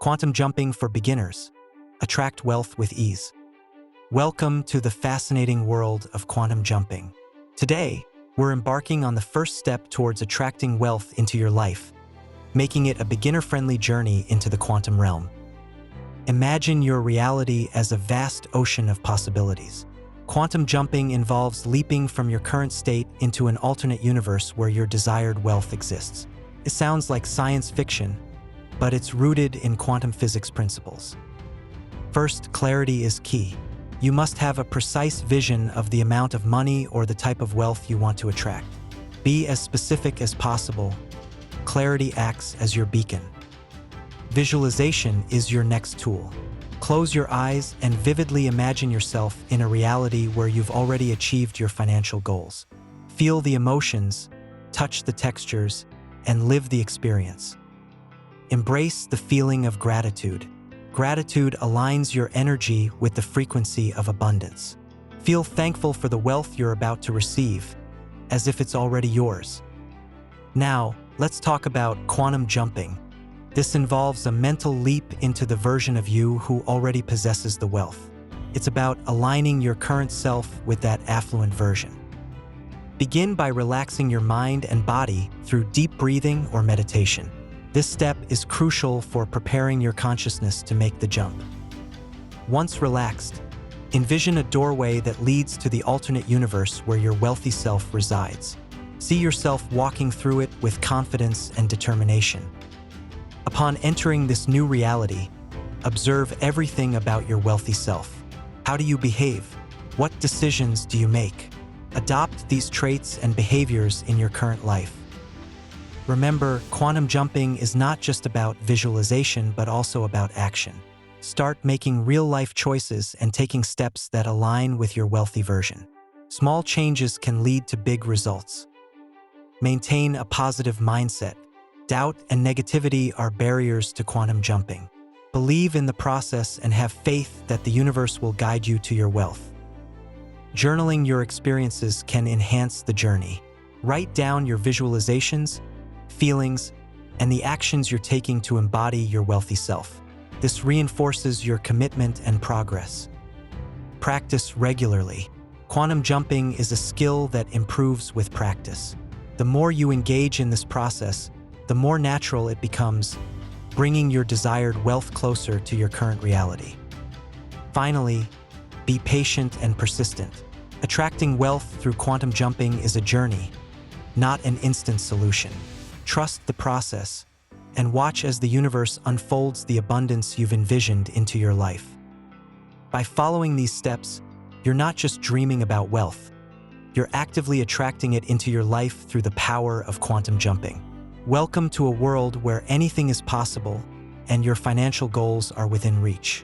Quantum jumping for beginners. Attract wealth with ease. Welcome to the fascinating world of quantum jumping. Today, we're embarking on the first step towards attracting wealth into your life, making it a beginner-friendly journey into the quantum realm. Imagine your reality as a vast ocean of possibilities. Quantum jumping involves leaping from your current state into an alternate universe where your desired wealth exists. It sounds like science fiction, but it's rooted in quantum physics principles. First, clarity is key. You must have a precise vision of the amount of money or the type of wealth you want to attract. Be as specific as possible. Clarity acts as your beacon. Visualization is your next tool. Close your eyes and vividly imagine yourself in a reality where you've already achieved your financial goals. Feel the emotions, touch the textures, and live the experience. Embrace the feeling of gratitude. Gratitude aligns your energy with the frequency of abundance. Feel thankful for the wealth you're about to receive, as if it's already yours. Now, let's talk about quantum jumping. This involves a mental leap into the version of you who already possesses the wealth. It's about aligning your current self with that affluent version. Begin by relaxing your mind and body through deep breathing or meditation. This step is crucial for preparing your consciousness to make the jump. Once relaxed, envision a doorway that leads to the alternate universe where your wealthy self resides. See yourself walking through it with confidence and determination. Upon entering this new reality, observe everything about your wealthy self. How do you behave? What decisions do you make? Adopt these traits and behaviors in your current life. Remember, quantum jumping is not just about visualization, but also about action. Start making real-life choices and taking steps that align with your wealthy version. Small changes can lead to big results. Maintain a positive mindset. Doubt and negativity are barriers to quantum jumping. Believe in the process and have faith that the universe will guide you to your wealth. Journaling your experiences can enhance the journey. Write down your visualizations, feelings, and the actions you're taking to embody your wealthy self. This reinforces your commitment and progress. Practice regularly. Quantum jumping is a skill that improves with practice. The more you engage in this process, the more natural it becomes, bringing your desired wealth closer to your current reality. Finally, be patient and persistent. Attracting wealth through quantum jumping is a journey, not an instant solution. Trust the process and watch as the universe unfolds the abundance you've envisioned into your life. By following these steps, you're not just dreaming about wealth, you're actively attracting it into your life through the power of quantum jumping. Welcome to a world where anything is possible and your financial goals are within reach.